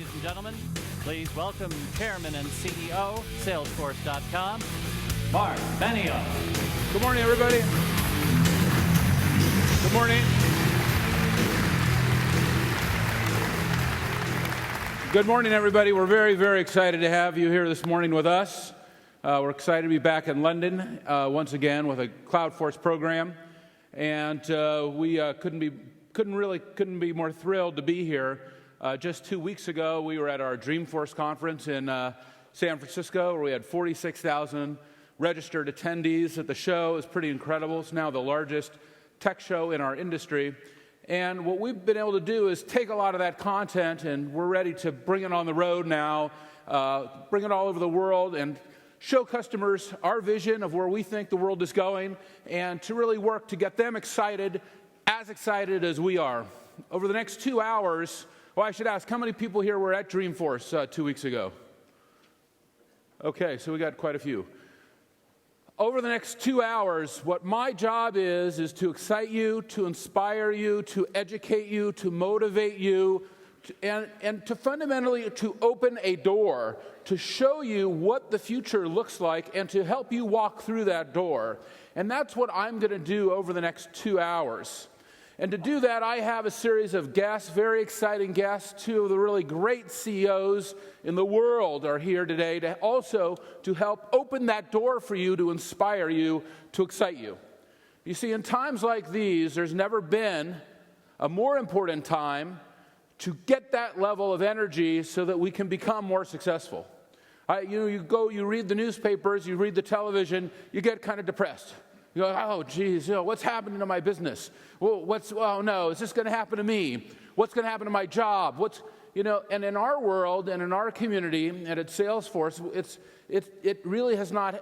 Ladies and gentlemen, please welcome Chairman and CEO, Salesforce.com, Marc Benioff. Good morning, everybody. Good morning. Good morning, everybody. We're very, very excited to have you here this morning with us. We're excited to be back in London once again with a Cloudforce program, and we couldn't be more thrilled to be here. Just 2 weeks ago, we were at our Dreamforce conference in San Francisco, where we had 46,000 registered attendees at the show. It was pretty incredible. It's now the largest tech show in our industry. And what we've been able to do is take a lot of that content, and we're ready to bring it on the road now, bring it all over the world, and show customers our vision of where we think the world is going, and to really work to get them excited as we are. Over the next 2 hours, well, I should ask, how many people here were at Dreamforce 2 weeks ago? Okay, so we got quite a few. Over the next 2 hours, what my job is to excite you, to inspire you, to educate you, to motivate you, and to fundamentally to open a door, to show you what the future looks like, and to help you walk through that door. And that's what I'm going to do over the next 2 hours. And to do that, I have a series of guests, very exciting guests. Two of the really great CEOs in the world are here today to help open that door for you, to inspire you, to excite you. You see, in times like these, there's never been a more important time to get that level of energy so that we can become more successful. You read the newspapers, you read the television, you get kind of depressed. You go, oh, geez, what's happening to my business? Well, no, is this going to happen to me? What's going to happen to my job? And in our world and in our community and at Salesforce, it really is not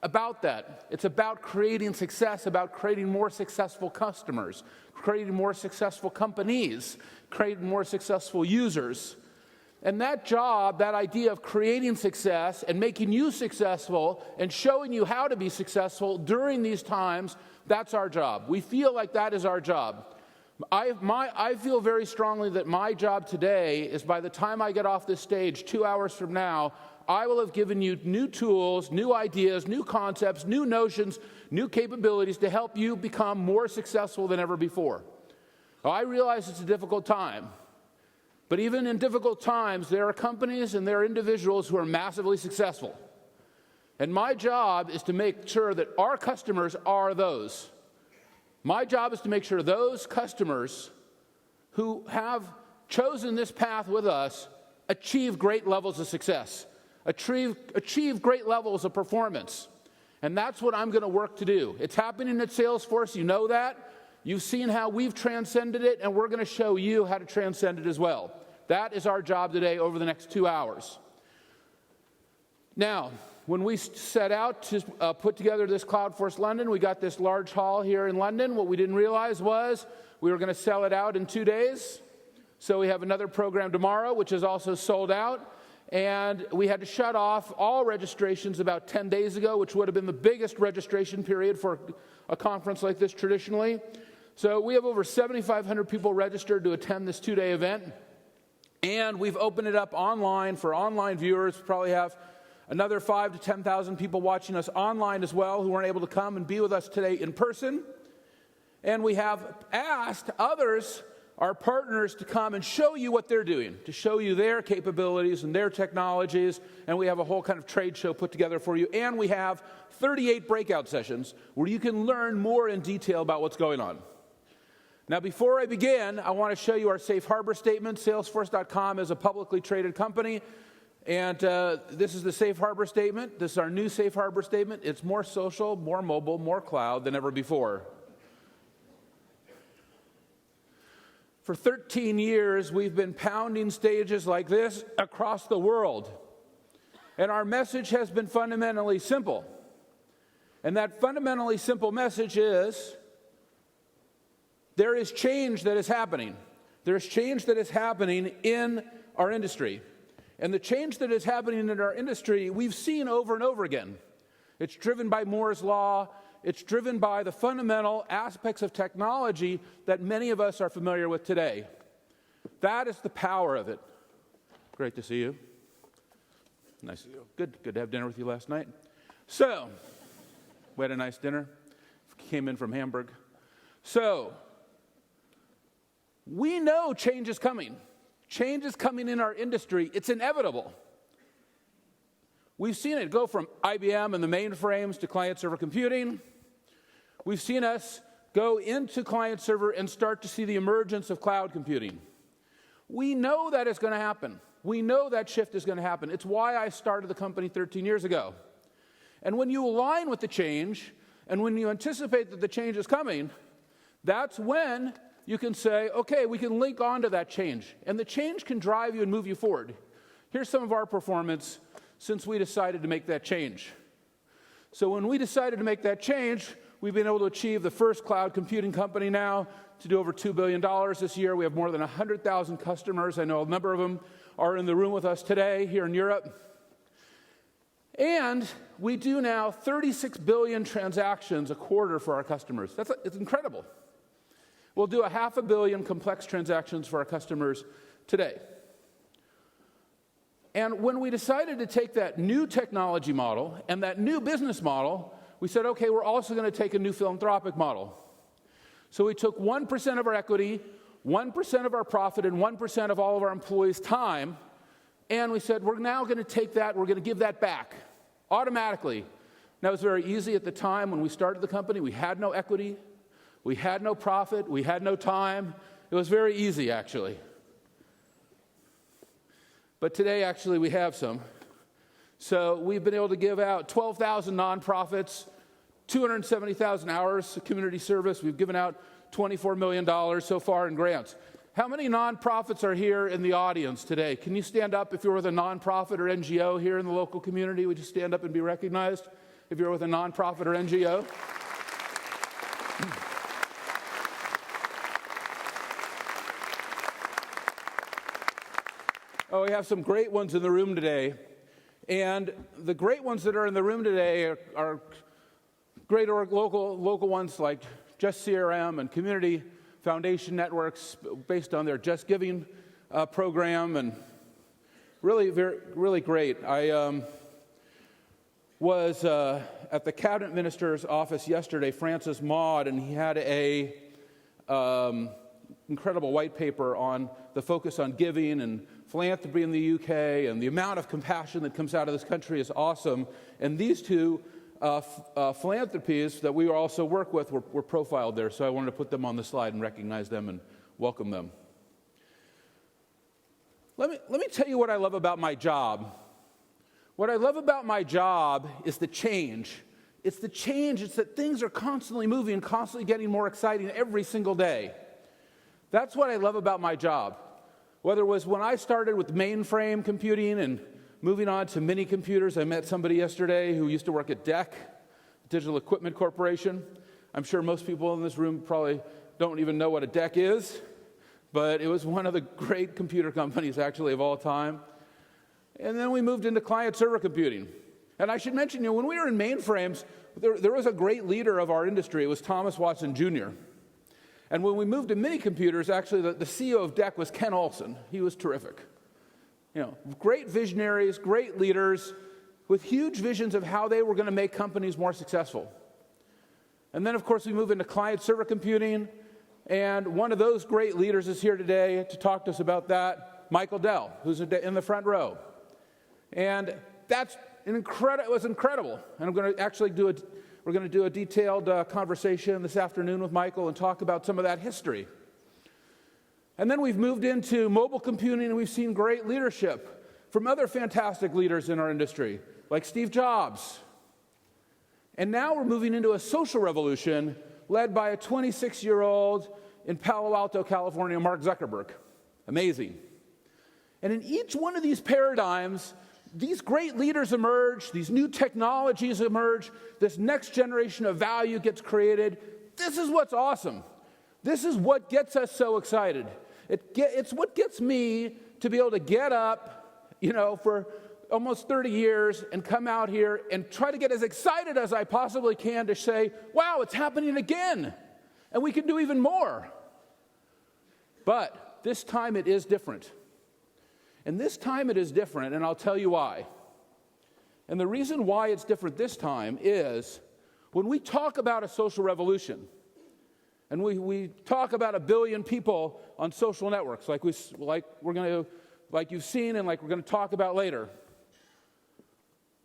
about that. It's about creating success, about creating more successful customers, creating more successful companies, creating more successful users. And that job, that idea of creating success and making you successful and showing you how to be successful during these times, that's our job. We feel like that is our job. I feel very strongly that my job today is, by the time I get off this stage 2 hours from now, I will have given you new tools, new ideas, new concepts, new notions, new capabilities to help you become more successful than ever before. Now, I realize it's a difficult time. But even in difficult times, there are companies and there are individuals who are massively successful. And my job is to make sure that our customers are those. My job is to make sure those customers who have chosen this path with us achieve great levels of success, achieve great levels of performance. And that's what I'm going to work to do. It's happening at Salesforce. You know that. You've seen how we've transcended it, and we're going to show you how to transcend it as well. That is our job today over the next 2 hours. Now, when we set out to put together this Cloudforce London, we got this large hall here in London. What we didn't realize was we were going to sell it out in 2 days. So we have another program tomorrow, which is also sold out. And we had to shut off all registrations about 10 days ago, which would have been the biggest registration period for a conference like this traditionally. So we have over 7,500 people registered to attend this 2-day event. And we've opened it up online for online viewers. We probably have another 5,000 to 10,000 people watching us online as well who weren't able to come and be with us today in person. And we have asked others, our partners, to come and show you what they're doing, to show you their capabilities and their technologies. And we have a whole kind of trade show put together for you. And we have 38 breakout sessions where you can learn more in detail about what's going on. Now, before I begin, I want to show you our safe harbor statement. Salesforce.com is a publicly traded company, and this is the safe harbor statement. This is our new safe harbor statement. It's more social, more mobile, more cloud than ever before. For 13 years, we've been pounding stages like this across the world, and our message has been fundamentally simple. And that fundamentally simple message is, there is change that is happening. There is change that is happening in our industry. And the change that is happening in our industry, we've seen over and over again. It's driven by Moore's Law. It's driven by the fundamental aspects of technology that many of us are familiar with today. That is the power of it. Great to see you. Nice. Good to have dinner with you last night. So, we had a nice dinner. Came in from Hamburg. So, we know change is coming. Change is coming in our industry. It's inevitable. We've seen it go from IBM and the mainframes to client-server computing. We've seen us go into client-server and start to see the emergence of cloud computing. We know that it's going to happen. We know that shift is going to happen. It's why I started the company 13 years ago. And when you align with the change, and when you anticipate that the change is coming, that's when you can say, okay, we can link onto that change. And the change can drive you and move you forward. Here's some of our performance since we decided to make that change. So when we decided to make that change, we've been able to achieve the first cloud computing company now to do over $2 billion this year. We have more than 100,000 customers. I know a number of them are in the room with us today here in Europe. And we do now 36 billion transactions a quarter for our customers. It's incredible. We'll do 500 million complex transactions for our customers today. And when we decided to take that new technology model and that new business model, we said, okay, we're also going to take a new philanthropic model. So we took 1% of our equity, 1% of our profit, and 1% of all of our employees' time, and we said, we're now going to take that, we're going to give that back automatically. That was very easy at the time when we started the company. We had no equity, we had no profit, we had no time. It was very easy, actually. But today, actually, we have some. So we've been able to give out 12,000 nonprofits, 270,000 hours of community service. We've given out $24 million so far in grants. How many nonprofits are here in the audience today? Can you stand up if you're with a nonprofit or NGO here in the local community? Would you stand up and be recognized if you're with a nonprofit or NGO? Oh, we have some great ones in the room today. And the great ones that are in the room today are great local ones like Just CRM and community foundation networks based on their Just Giving program, and really great. I was at the cabinet minister's office yesterday, Francis Maud, and he had a incredible white paper on the focus on giving and philanthropy in the UK, and the amount of compassion that comes out of this country is awesome. And these two philanthropies that we also work with were profiled there, so I wanted to put them on the slide and recognize them and welcome them. Let me tell you what I love about my job. What I love about my job is the change. It's the change. It's that things are constantly moving, constantly getting more exciting every single day. That's what I love about my job. Whether it was when I started with mainframe computing and moving on to mini computers. I met somebody yesterday who used to work at DEC, Digital Equipment Corporation. I'm sure most people in this room probably don't even know what a DEC is, but it was one of the great computer companies, actually, of all time. And then we moved into client-server computing. And I should mention, when we were in mainframes, there was a great leader of our industry. It was Thomas Watson Jr. And when we moved to mini computers, actually, the CEO of DEC was Ken Olsen. He was terrific. Great visionaries, great leaders with huge visions of how they were going to make companies more successful. And then, of course, we move into client-server computing, and one of those great leaders is here today to talk to us about that, Michael Dell, who's in the front row. And it was incredible. And I'm going to actually we're going to do a detailed conversation this afternoon with Michael and talk about some of that history. And then we've moved into mobile computing, and we've seen great leadership from other fantastic leaders in our industry, like Steve Jobs. And now we're moving into a social revolution led by a 26-year-old in Palo Alto, California, Marc Zuckerberg. Amazing. And in each one of these paradigms, these great leaders emerge, these new technologies emerge, this next generation of value gets created. This is what's awesome. This is what gets us so excited. It's what gets me to be able to get up, for almost 30 years and come out here and try to get as excited as I possibly can to say, wow, it's happening again, and we can do even more. But this time it is different. And this time it is different, and I'll tell you why. And the reason why it's different this time is when we talk about a social revolution, and we talk about 1 billion people on social networks, like you've seen and like we're going to talk about later.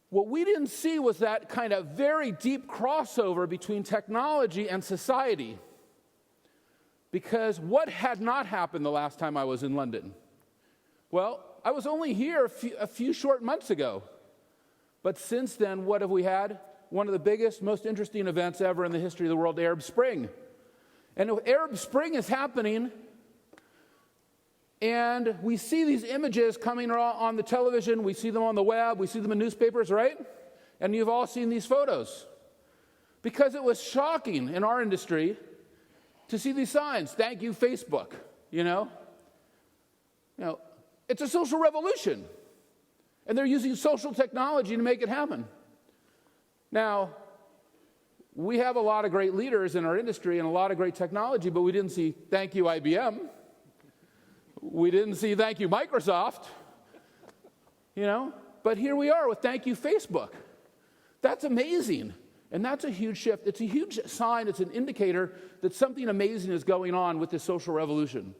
What we didn't see was that kind of very deep crossover between technology and society. Because what had not happened the last time I was in London? Well, I was only here a few short months ago. But since then, what have we had? One of the biggest, most interesting events ever in the history of the world, the Arab Spring. And the Arab Spring is happening, and we see these images coming on the television, we see them on the web, we see them in newspapers, right? And you've all seen these photos. Because it was shocking in our industry to see these signs, thank you, Facebook, you know? It's a social revolution. And they're using social technology to make it happen. Now, we have a lot of great leaders in our industry and a lot of great technology, but we didn't see thank you, IBM. We didn't see thank you, Microsoft. But here we are with thank you, Facebook. That's amazing. And that's a huge shift. It's a huge sign, it's an indicator that something amazing is going on with this social revolution.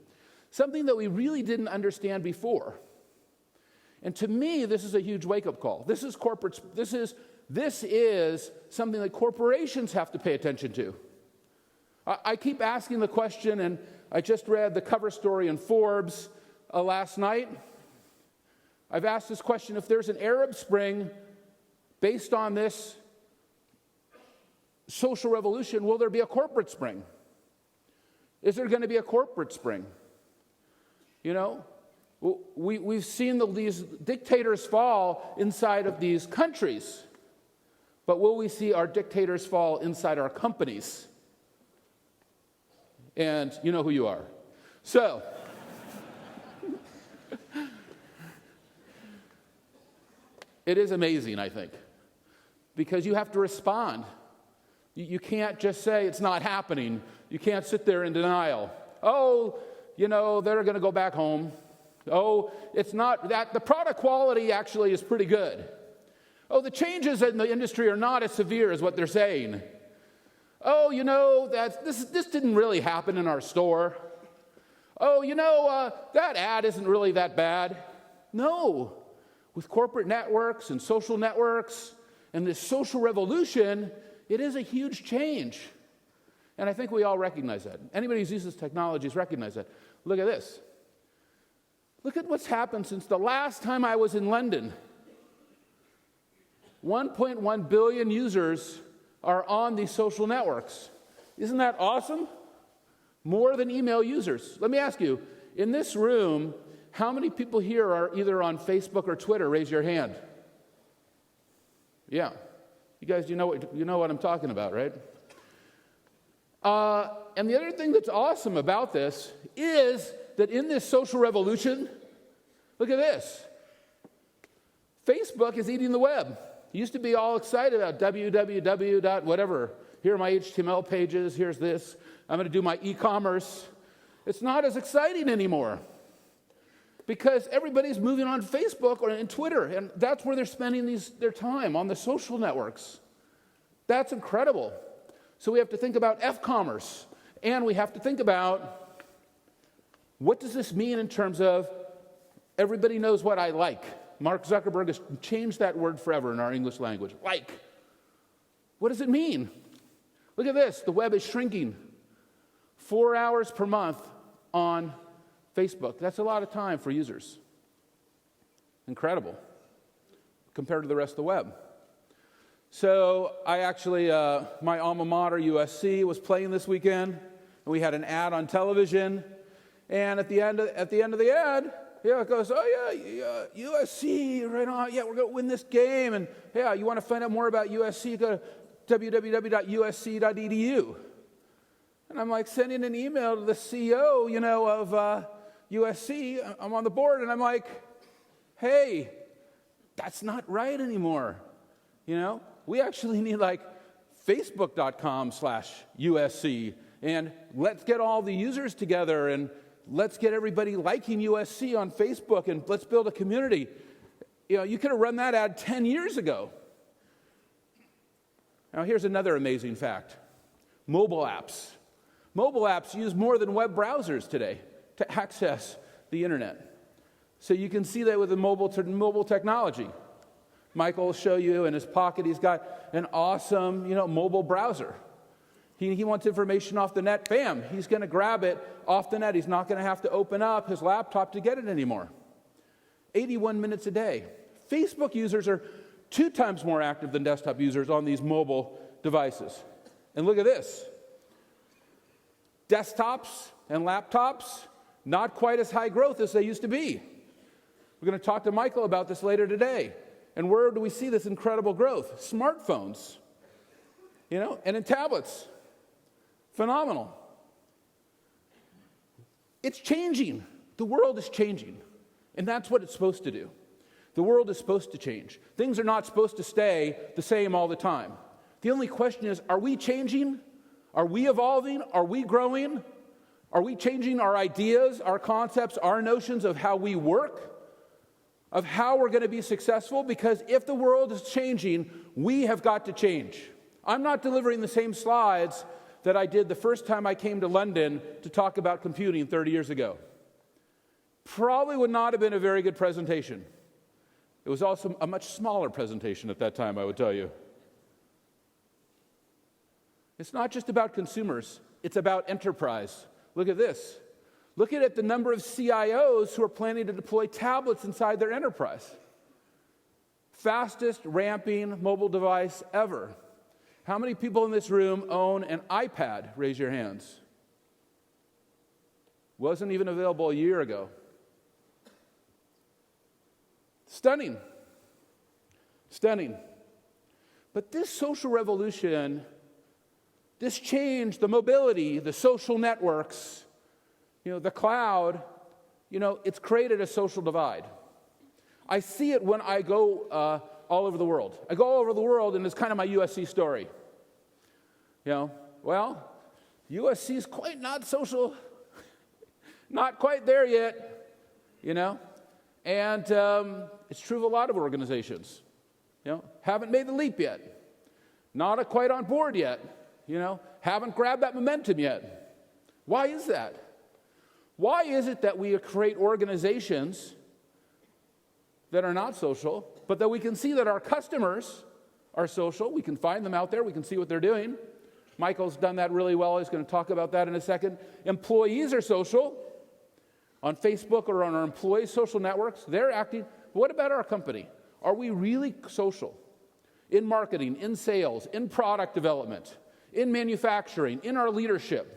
Something that we really didn't understand before. And to me, this is a huge wake-up call. This is something that corporations have to pay attention to. I keep asking the question, and I just read the cover story in Forbes last night. I've asked this question, if there's an Arab Spring based on this social revolution, will there be a corporate spring? Is there going to be a corporate spring? We've seen these dictators fall inside of these countries, but will we see our dictators fall inside our companies? And you know who you are. So, it is amazing, I think, because you have to respond. You can't just say it's not happening. You can't sit there in denial. Oh, they're going to go back home. Oh, it's not that. The product quality actually is pretty good. Oh, the changes in the industry are not as severe as what they're saying. Oh, that this didn't really happen in our store. Oh, that ad isn't really that bad. No. With corporate networks and social networks and this social revolution, it is a huge change. And I think we all recognize that. Anybody who uses technologies recognize that. Look at this. Look at what's happened since the last time I was in London. 1.1 billion users are on these social networks. Isn't that awesome? More than email users. Let me ask you, in this room, how many people here are either on Facebook or Twitter? Raise your hand. Yeah. You guys, you know what I'm talking about, right? And the other thing that's awesome about this is that in this social revolution, look at this. Facebook is eating the web. You used to be all excited about www. whatever. Here are my HTML pages. Here's this. I'm going to do my e-commerce. It's not as exciting anymore because everybody's moving on Facebook or in Twitter, and that's where they're spending their time, on the social networks. That's incredible. So we have to think about F-commerce, and we have to think about what does this mean in terms of everybody knows what I like. Mark Zuckerberg has changed that word forever in our English language. Like. What does it mean? Look at this. The web is shrinking. 4 hours per month on Facebook. That's a lot of time for users. Incredible. Compared to the rest of the web. So I actually, my alma mater, USC, was playing this weekend. And we had an ad on television. And at the end of the ad, it goes, oh yeah, USC, right on. Yeah, we're going to win this game. And yeah, you want to find out more about USC, go to www.usc.edu. And I'm like sending an email to the CEO, of USC. I'm on the board, and I'm like, hey, that's not right anymore. We actually need facebook.com/USC, and let's get all the users together and let's get everybody liking USC on Facebook and let's build a community. You could have run that ad 10 years ago. Now, here's another amazing fact. Mobile apps. Mobile apps use more than web browsers today to access the internet. So you can see that with the mobile technology. Michael will show you in his pocket, he's got an awesome, mobile browser. He wants information off the net, bam, he's going to grab it off the net. He's not going to have to open up his laptop to get it anymore. 81 minutes a day. Facebook users are 2 times more active than desktop users on these mobile devices. And look at this. Desktops and laptops, not quite as high growth as they used to be. We're going to talk to Michael about this later today. And where do we see this incredible growth? Smartphones, and in tablets. Phenomenal. It's changing. The world is changing. And that's what it's supposed to do. The world is supposed to change. Things are not supposed to stay the same all the time. The only question is, are we changing? Are we evolving? Are we growing? Are we changing our ideas, our concepts, our notions of how we work? Of how we're going to be successful? Because if the world is changing, we have got to change. I'm not delivering the same slides that I did the first time I came to London to talk about computing 30 years ago. Probably would not have been a very good presentation. It was also a much smaller presentation at that time, I would tell you. It's not just about consumers, it's about enterprise. Look at this. Look at the number of CIOs who are planning to deploy tablets inside their enterprise. Fastest ramping mobile device ever. How many people in this room own an iPad? Raise your hands. Wasn't even available a year ago. Stunning. Stunning. But this social revolution, this change, the mobility, the social networks, the cloud, it's created a social divide. I see it when I go all over the world. I go all over the world, and it's kind of my USC story. USC is quite not social, not quite there yet, and it's true of a lot of organizations. Haven't made the leap yet, not quite on board yet, haven't grabbed that momentum yet. Why is that? Why is it that we create organizations that are not social, but that we can see that our customers are social? We can find them out there. We can see what they're doing. Michael's done that really well. He's going to talk about that in a second. Employees are social on Facebook or on our employees' social networks. They're acting. What about our company? Are we really social? In marketing, in sales, in product development, in manufacturing, in our leadership?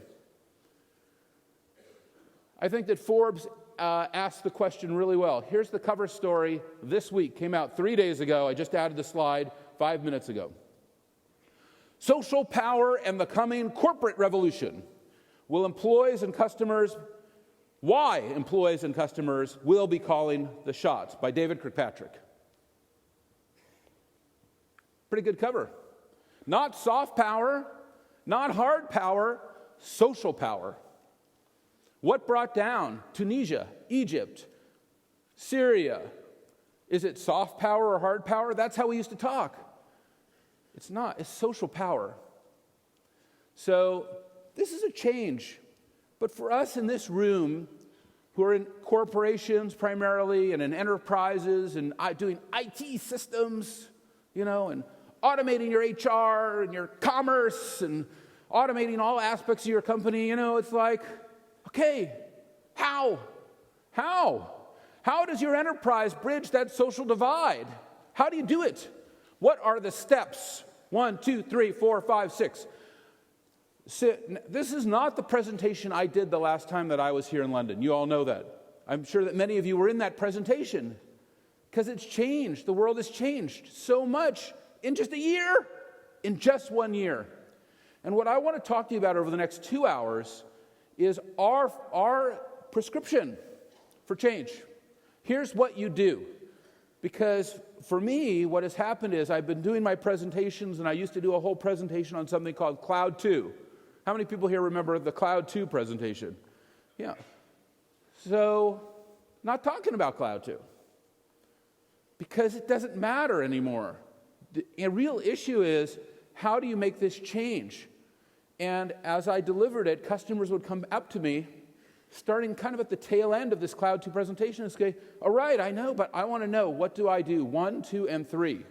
I think that Forbes asked the question really well. Here's the cover story this week. Came out 3 days ago. I just added the slide 5 minutes ago. Social power and the coming corporate revolution. Why employees and customers will be calling the shots, by David Kirkpatrick. Pretty good cover. Not soft power, not hard power, social power. What brought down Tunisia, Egypt, Syria? Is it soft power or hard power? That's how we used to talk. It's not. It's social power. So this is a change. But for us in this room, who are in corporations primarily and in enterprises and doing IT systems, and automating your HR and your commerce and automating all aspects of your company, it's like, okay, how? How does your enterprise bridge that social divide? How do you do it? What are the steps? 1, 2, 3, 4, 5, 6. This is not the presentation I did the last time that I was here in London. You all know that. I'm sure that many of you were in that presentation because it's changed. The world has changed so much in just a year, in just 1 year. And what I want to talk to you about over the next 2 hours is our prescription for change. Here's what you do. Because for me, what has happened is I've been doing my presentations, and I used to do a whole presentation on something called Cloud 2. How many people here remember the Cloud 2 presentation? Yeah. So, not talking about Cloud 2. Because it doesn't matter anymore. The real issue is, how do you make this change? And as I delivered it, customers would come up to me, starting kind of at the tail end of this Cloud 2 presentation, and say, all right, I know, but I want to know, what do I do? 1, 2, and 3.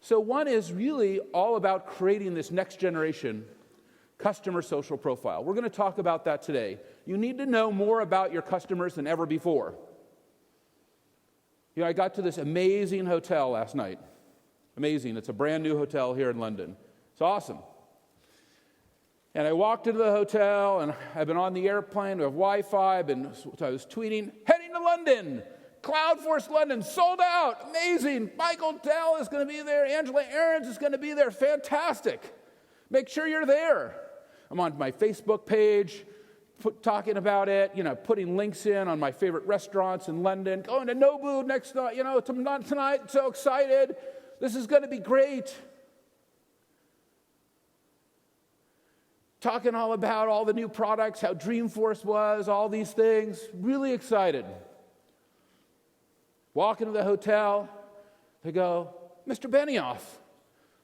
So 1 is really all about creating this next generation customer social profile. We're going to talk about that today. You need to know more about your customers than ever before. I got to this amazing hotel last night. Amazing. It's a brand new hotel here in London. It's awesome. And I walked into the hotel, and I've been on the airplane, we have Wi-Fi, I was tweeting, heading to London, Cloudforce London, sold out, amazing. Michael Dell is going to be there, Angela Ahrens is going to be there, fantastic. Make sure you're there. I'm on my Facebook page, talking about it, putting links in on my favorite restaurants in London, going to Nobu next night, tonight, so excited. This is going to be great. Talking all about all the new products, how Dreamforce was, all these things. Really excited. Walk into the hotel. They go, Mr. Benioff,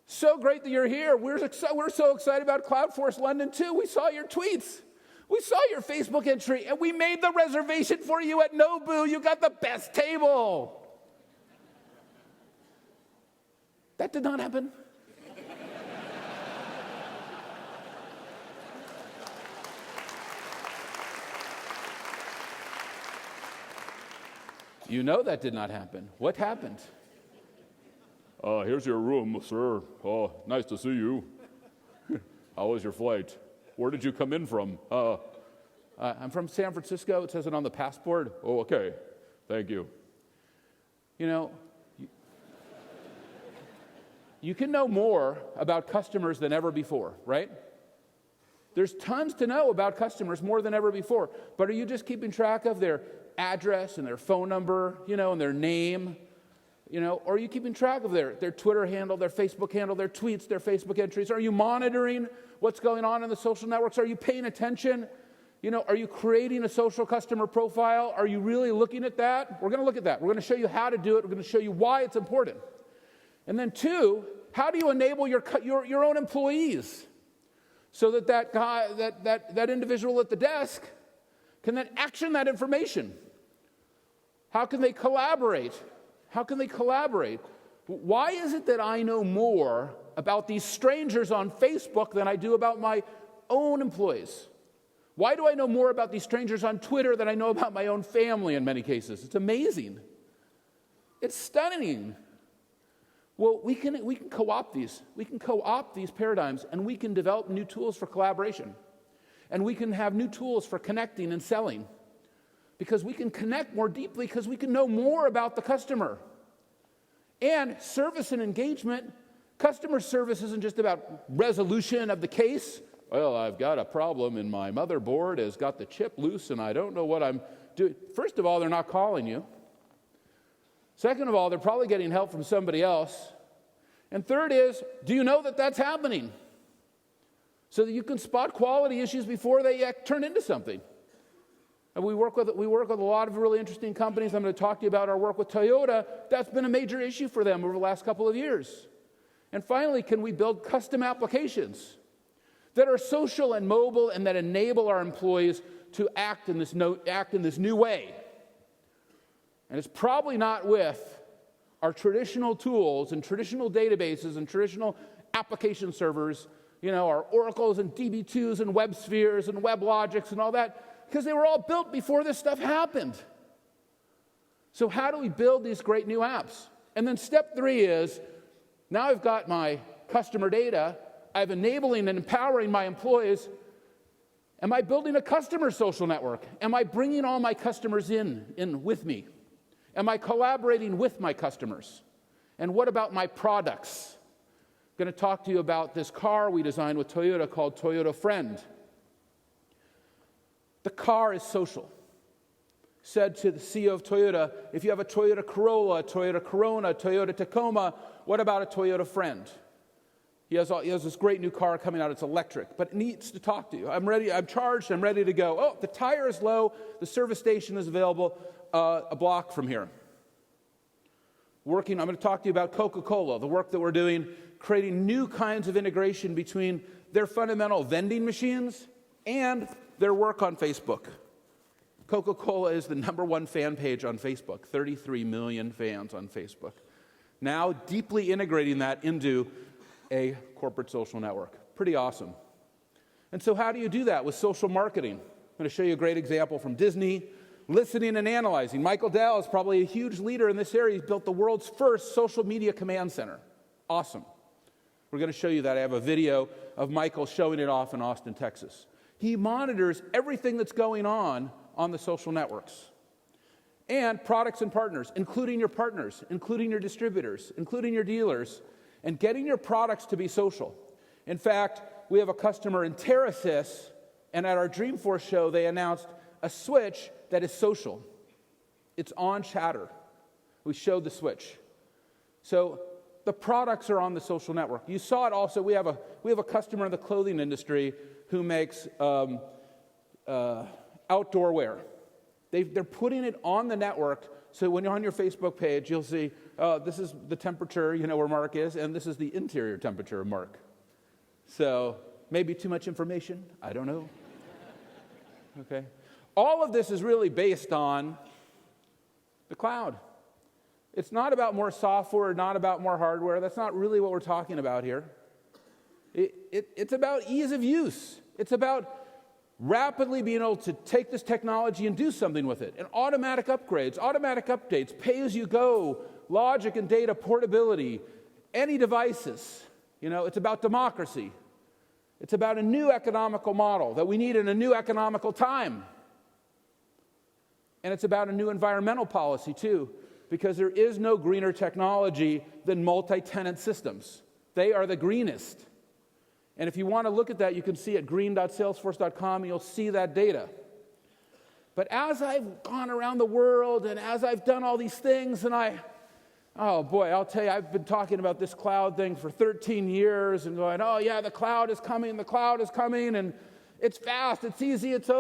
so great that you're here. We're so excited about Cloudforce London too. We saw your tweets. We saw your Facebook entry, and we made the reservation for you at Nobu. You got the best table. That did not happen. You know that did not happen. What happened? Here's your room, sir. Oh, nice to see you. How was your flight? Where did you come in from? I'm from San Francisco. It says it on the passport. Oh, okay. Thank you. You can know more about customers than ever before, right? There's tons to know about customers, more than ever before. But are you just keeping track of their address and their phone number, and their name? Or are you keeping track of their Twitter handle, their Facebook handle, their tweets, their Facebook entries? Are you monitoring what's going on in the social networks? Are you paying attention? Are you creating a social customer profile? Are you really looking at that? We're going to look at that. We're going to show you how to do it. We're going to show you why it's important. And then 2, how do you enable your own employees so that guy, that individual at the desk can then action that information? How can they collaborate? How can they collaborate? Why is it that I know more about these strangers on Facebook than I do about my own employees? Why do I know more about these strangers on Twitter than I know about my own family in many cases? It's amazing. It's stunning. Well, we can co-opt these. We can co-opt these paradigms, and we can develop new tools for collaboration. And we can have new tools for connecting and selling. Because we can connect more deeply, because we can know more about the customer. And service and engagement. Customer service isn't just about resolution of the case. Well, I've got a problem and my motherboard has got the chip loose and I don't know what I'm doing. First of all, they're not calling you. Second of all, they're probably getting help from somebody else. And third is, do you know that that's happening? So that you can spot quality issues before they turn into something. And we work with a lot of really interesting companies. I'm going to talk to you about our work with Toyota. That's been a major issue for them over the last couple of years. And finally, can we build custom applications that are social and mobile and that enable our employees to act in this new way? And it's probably not with our traditional tools and traditional databases and traditional application servers, our Oracles and DB2s and WebSpheres and WebLogics and all that, because they were all built before this stuff happened. So how do we build these great new apps? And then step 3 is, now I've got my customer data, I'm enabling and empowering my employees. Am I building a customer social network? Am I bringing all my customers in with me? Am I collaborating with my customers? And what about my products? I'm going to talk to you about this car we designed with Toyota called Toyota Friend. The car is social. Said to the CEO of Toyota, if you have a Toyota Corolla, Toyota Corona, Toyota Tacoma, what about a Toyota Friend? He has this great new car coming out. It's electric, but it needs to talk to you. I'm ready. I'm charged. I'm ready to go. Oh, the tire is low. The service station is available a block from here. I'm going to talk to you about Coca-Cola, the work that we're doing, creating new kinds of integration between their fundamental vending machines and their work on Facebook. Coca-Cola is the #1 fan page on Facebook, 33 million fans on Facebook. Now deeply integrating that into a corporate social network. Pretty awesome. And so how do you do that with social marketing? I'm going to show you a great example from Disney. Listening and analyzing. Michael Dell is probably a huge leader in this area. He's built the world's first social media command center. Awesome. We're going to show you that. I have a video of Michael showing it off in Austin, Texas. He monitors everything that's going on the social networks. And products and partners, including your partners, including your distributors, including your dealers, and getting your products to be social. In fact, we have a customer in TerraSys, and at our Dreamforce show, they announced a switch that is social. It's on Chatter. We showed the switch. So the products are on the social network. You saw it also. We have a customer in the clothing industry who makes outdoor wear. They're putting it on the network, so when you're on your Facebook page, you'll see, this is the temperature, where Marc is, and this is the interior temperature of Marc. So maybe too much information. I don't know. Okay. All of this is really based on the cloud. It's not about more software, not about more hardware. That's not really what we're talking about here. It's about ease of use. It's about rapidly being able to take this technology and do something with it. And automatic upgrades, automatic updates, pay-as-you-go, logic and data portability, any devices. It's about democracy. It's about a new economical model that we need in a new economical time. And it's about a new environmental policy, too, because there is no greener technology than multi-tenant systems. They are the greenest. And if you want to look at that, you can see at green.salesforce.com, and you'll see that data. But as I've gone around the world, and as I've done all these things, and oh boy, I'll tell you, I've been talking about this cloud thing for 13 years, and going, oh yeah, the cloud is coming, and it's fast, it's easy, it's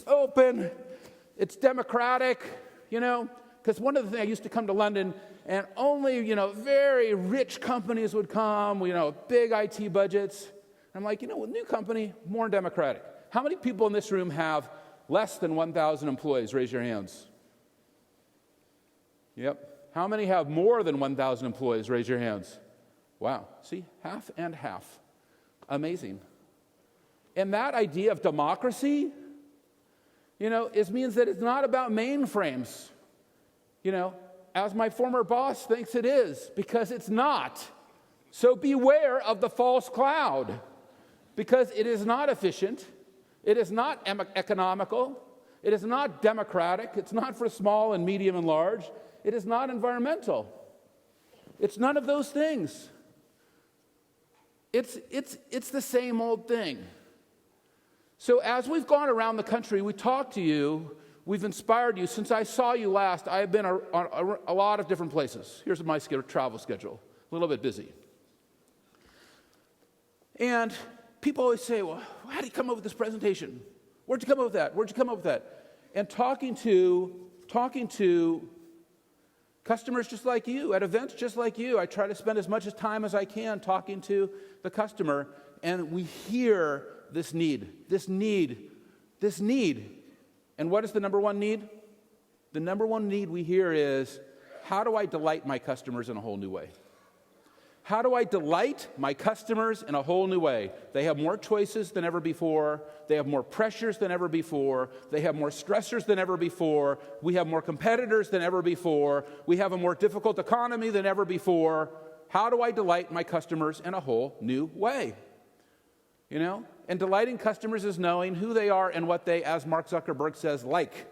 open. It's democratic, because one of the things, I used to come to London, and only, very rich companies would come, big IT budgets. I'm like, with new company, more democratic. How many people in this room have less than 1,000 employees? Raise your hands. Yep. How many have more than 1,000 employees? Raise your hands. Wow. See, half and half. Amazing. And that idea of democracy, it means that it's not about mainframes, as my former boss thinks it is, because it's not. So beware of the false cloud, because it is not efficient, it is not economical, it is not democratic, it's not for small and medium and large, it is not environmental. It's none of those things. It's the same old thing. So as we've gone around the country, we talked to you, we've inspired you. Since I saw you last, I have been on a lot of different places. Here's my travel schedule, a little bit busy. And people always say, well, how did you come up with this presentation? Where'd you come up with that? Where'd you come up with that? And talking to customers just like you, at events just like you, I try to spend as much time as I can talking to the customer, and we hear this need. And what is the number one need? The number one need we hear is, how do I delight my customers in a whole new way? How do I delight my customers in a whole new way? They have more choices than ever before. They have more pressures than ever before. They have more stressors than ever before. We have more competitors than ever before. We have a more difficult economy than ever before. How do I delight my customers in a whole new way? And delighting customers is knowing who they are and what they, as Mark Zuckerberg says, like.